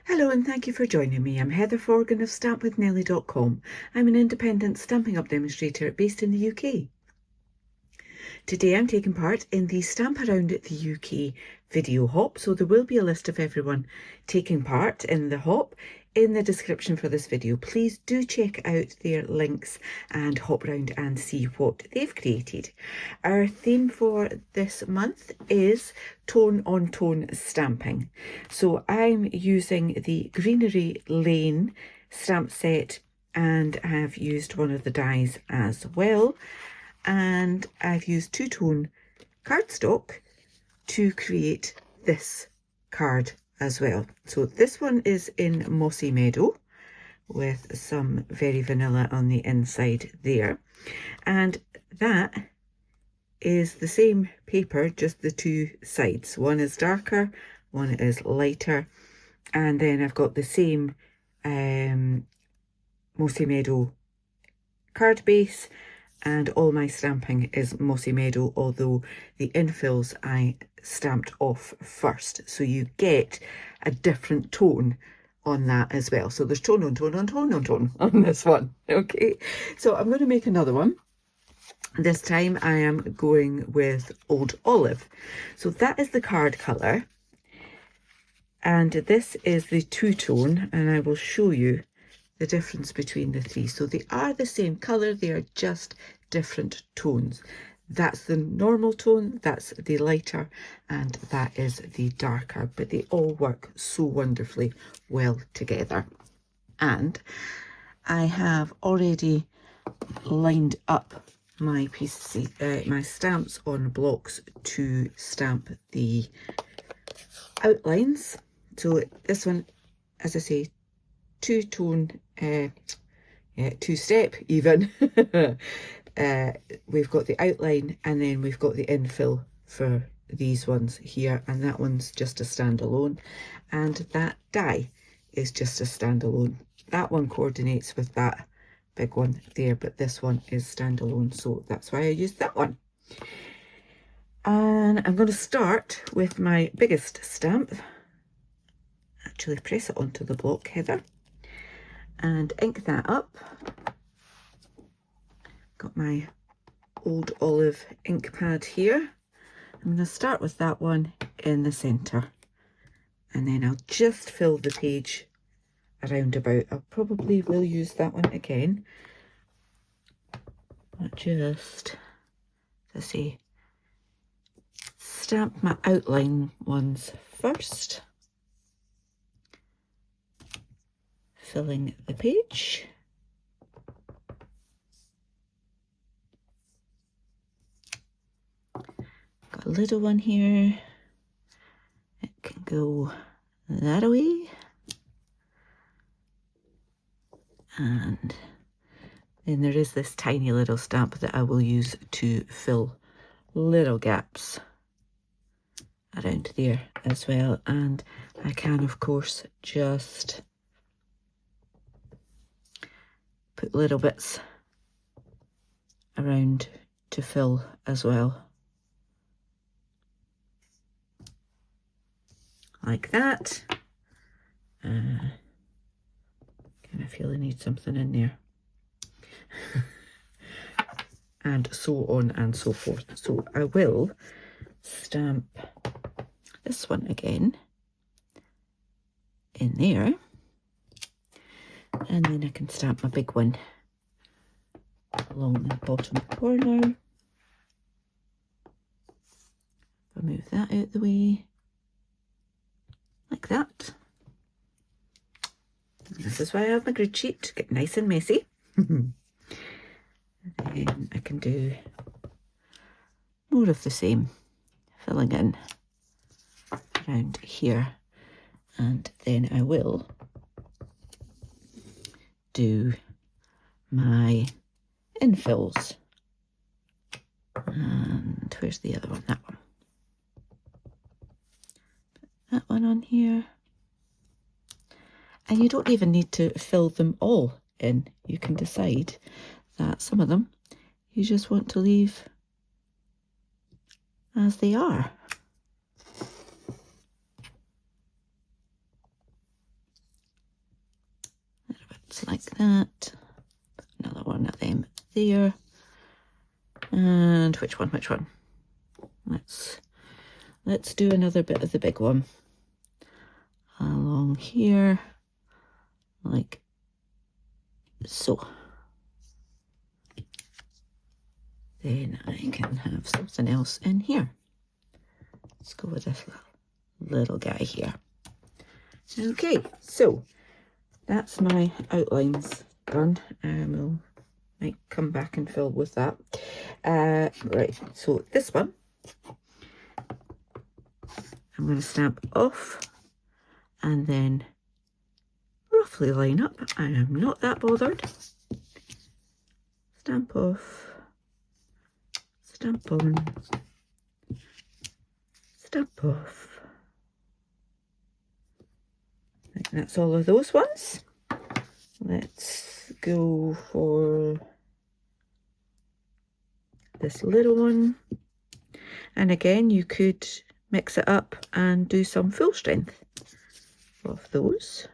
Hello and thank you for joining me. I'm Heather Forgan of stampwithnellie.com. I'm an independent Stampin' Up demonstrator based in the UK. Today I'm taking part in the Stamp Around the UK video hop, so there will be a list of everyone taking part in the hop in the description for this video. Please do check out their links and hop around and see what they've created. Our theme for this month is tone on tone stamping. So I'm using the Greenery Lane stamp set and I have used one of the dies as well. And I've used two-tone cardstock to create this card as well. So this one is in Mossy Meadow with some very vanilla on the inside there. And that is the same paper, just the two sides. One is darker, one is lighter. And then I've got the same Mossy Meadow card base, and all my stamping is Mossy Meadow, although the infills I stamped off first. So you get a different tone on that as well. So there's tone on tone on tone on tone on this one. Okay, so I'm going to make another one. This time I am going with Old Olive. So that is the card colour. And this is the two-tone, and I will show you the difference between the three. So they are the same colour, they are just different tones. That's the normal tone, that's the lighter, and that is the darker, but they all work so wonderfully well together. And I have already lined up my pieces, my stamps on blocks to stamp the outlines. So this one, as I say, two-tone, two-step even. We've got the outline and then we've got the infill for these ones here, and that one's just a standalone, and that die is just a standalone. That one coordinates with that big one there, but this one is standalone, so that's why I used that one. And I'm going to start with my biggest stamp. Actually press it onto the block, Heather, and ink that up. Got my Old Olive ink pad here. I'm going to start with that one in the centre, and then I'll just fill the page around about. I probably will use that one again, but just, as I say, stamp my outline ones first, filling the page. Got a little one here, it can go that way, and then there is this tiny little stamp that I will use to fill little gaps around there as well. And I can of course just put little bits around to fill as well, like that. Kind of feel I need something in there. And so on and so forth. So I will stamp this one again in there, and then I can stamp my big one along the bottom corner. I'll move that out the way, like that. This is why I have my grid sheet, to get nice and messy. Then I can do more of the same, filling in around here, and then I will do my infills. And where's the other one? That one. Put that one on here. And you don't even need to fill them all in. You can decide that some of them you just want to leave as they are. That's like that. Another one of them there. And which one? Let's do another bit of the big one along here, like so. Then I can have something else in here. Let's go with this little guy here. Okay, so that's my outlines done. We'll might come back and fill with that. Right, so this one I'm going to stamp off and then roughly line up. I am not that bothered. Stamp off, stamp on, stamp off. Right, that's all of those ones. Let's go for this little one. And again, you could mix it up and do some full strength of those.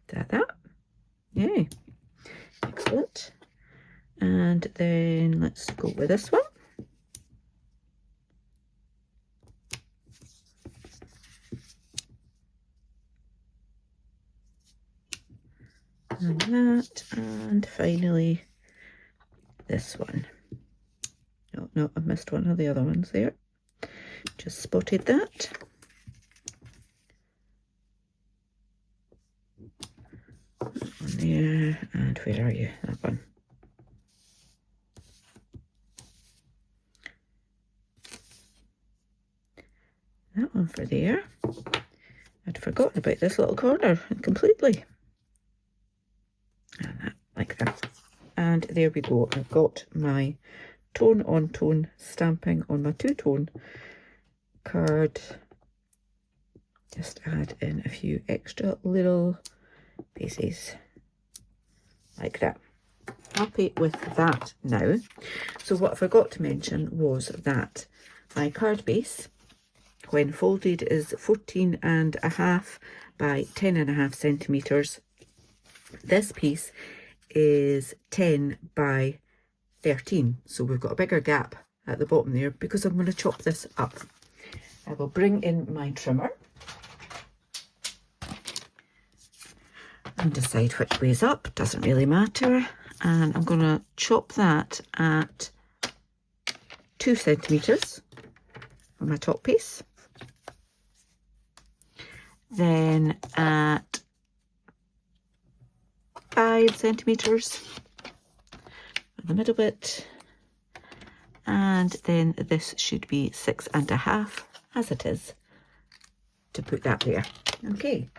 That. Yay. Excellent. And then let's go with this one. And that, and finally this one. No, I missed one of the other ones there. Just spotted that. That one there, and where are you? That one. That one for there. I'd forgotten about this little corner completely. And that, like that. And there we go. I've got my tone on tone stamping on my two-tone card. Just add in a few extra little pieces like that. Happy with that now. So what I forgot to mention was that my card base, when folded, is 14.5 by 10.5 centimeters. This piece is 10 by 13, so we've got a bigger gap at the bottom there because I'm going to chop this up. I will bring in my trimmer and decide which way is up, doesn't really matter, and I'm going to chop that at 2 centimeters for my top piece, then at 5 centimeters for the middle bit, and then this should be 6.5 as it is to put that there. Okay,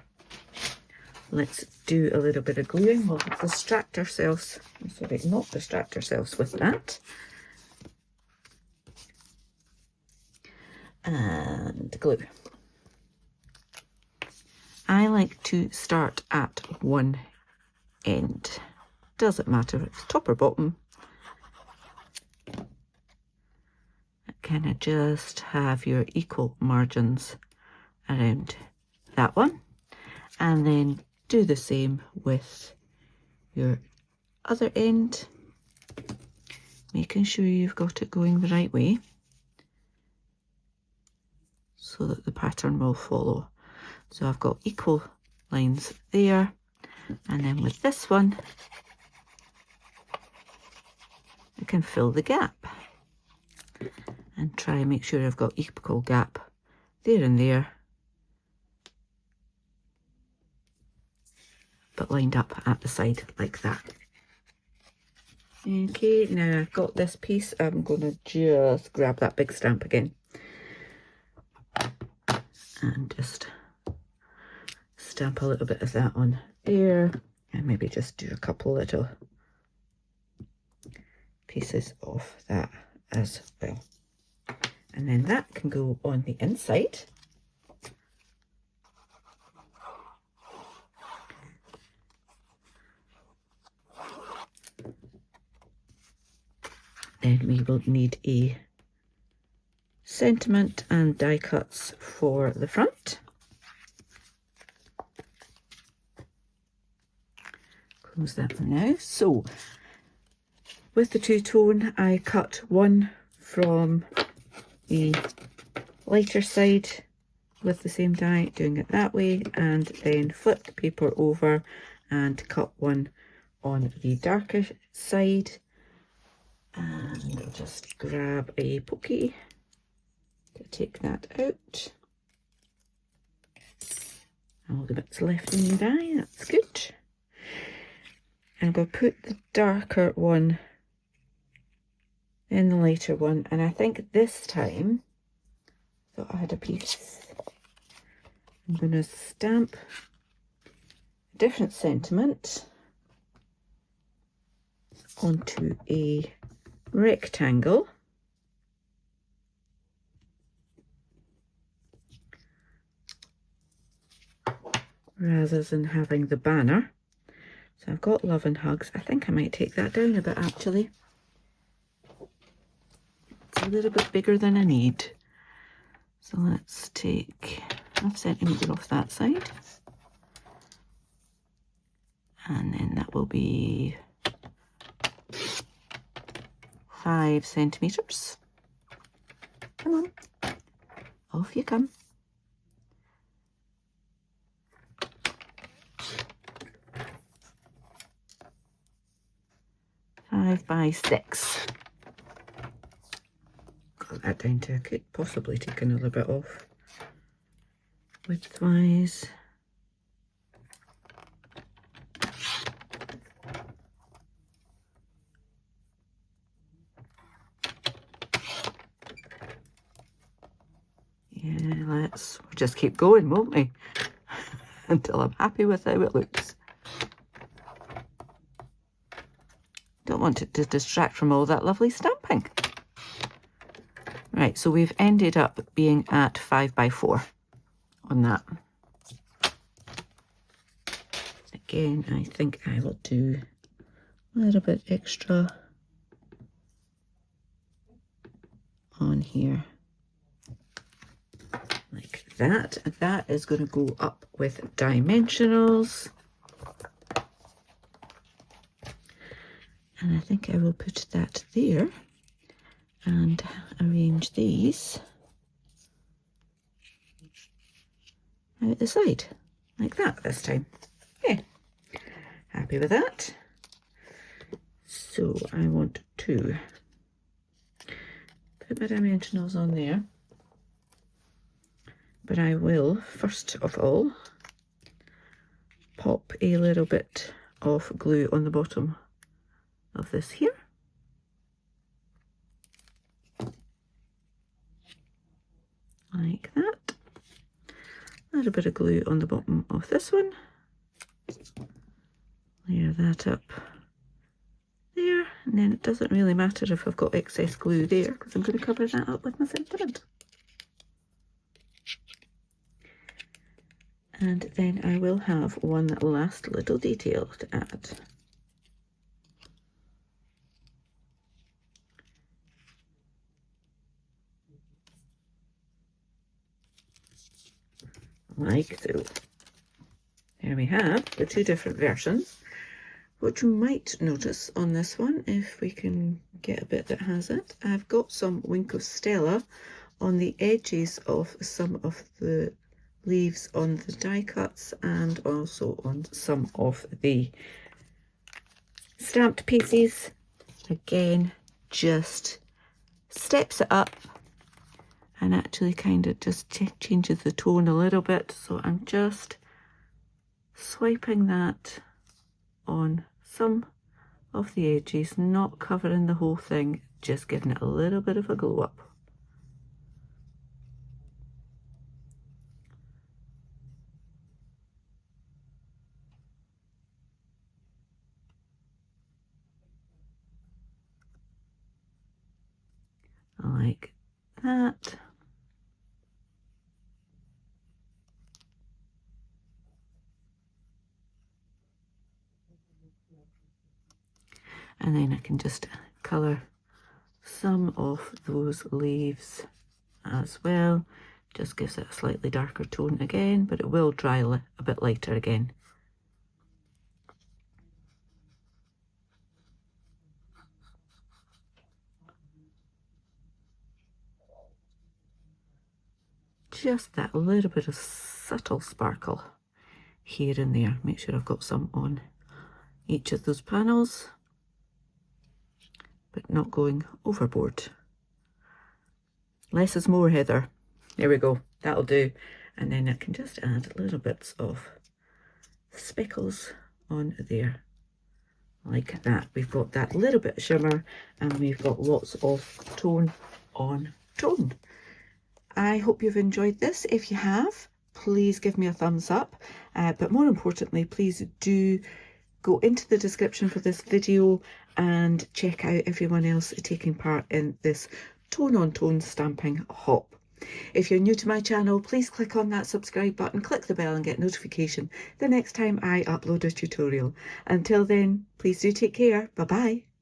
let's do a little bit of gluing. We'll distract ourselves, sorry, not distract ourselves with that. And glue. I like to start at one end. Doesn't matter if it's top or bottom. Kind of just have your equal margins around that one, and then do the same with your other end, making sure you've got it going the right way so that the pattern will follow. So I've got equal lines there, and then with this one I can fill the gap and try and make sure I've got equal gap there and there, but lined up at the side like that. Okay, now I've got this piece, I'm going to just grab that big stamp again and just stamp a little bit of that on there, and maybe just do a couple little pieces of that as well. And then that can go on the inside. Then we will need a sentiment and die cuts for the front. Close that one now. So with the two-tone, I cut one from the lighter side with the same die, doing it that way, and then flip the paper over and cut one on the darker side. And I'll just grab a pokey to take that out. All the bits left in the die, that's good. I'm going to put the darker one in the lighter one, and I think this time, I thought I had a piece. I'm going to stamp a different sentiment onto a rectangle. Rather than having the banner. So I've got love and hugs. I think I might take that down a bit actually. It's a little bit bigger than I need. So let's take ½ centimetre off that side. And then that will be 5 centimetres. Come on, off you come. By 6. Got that down to, I could possibly take another bit off widthwise. Yeah, we'll just keep going, won't we? Until I'm happy with how it looks. Don't want it to distract from all that lovely stamping. Right, so we've ended up being at 5 by 4 on that. Again, I think I will do a little bit extra on here. Like that. That is going to go up with dimensionals. And I think I will put that there and arrange these out the side, like that this time. Yeah, happy with that. So I want to put my dimensionals on there, but I will first of all pop a little bit of glue on the bottom of this here. Like that. A little bit of glue on the bottom of this one. Layer that up there, and then it doesn't really matter if I've got excess glue there because I'm going to cover that up with my sentiment. And then I will have one last little detail to add. Like so. There we have the two different versions. What you might notice on this one, if we can get a bit that has it, I've got some Wink of Stella on the edges of some of the leaves on the die cuts and also on some of the stamped pieces. Again, just steps it up and actually kind of just changes the tone a little bit. So I'm just swiping that on some of the edges, not covering the whole thing, just giving it a little bit of a glow up. Like that. And then I can just colour some of those leaves as well. Just gives it a slightly darker tone again, but it will dry a bit lighter again. Just that little bit of subtle sparkle here and there. Make sure I've got some on each of those panels, but not going overboard. Less is more, Heather. There we go, that'll do. And then I can just add little bits of speckles on there, like that. We've got that little bit of shimmer and we've got lots of tone on tone. I hope you've enjoyed this. If you have, please give me a thumbs up. But more importantly, please do go into the description for this video and check out everyone else taking part in this tone on tone stamping hop. If you're new to my channel, please click on that subscribe button, click the bell and get notification the next time I upload a tutorial. Until then, please do take care. Bye bye.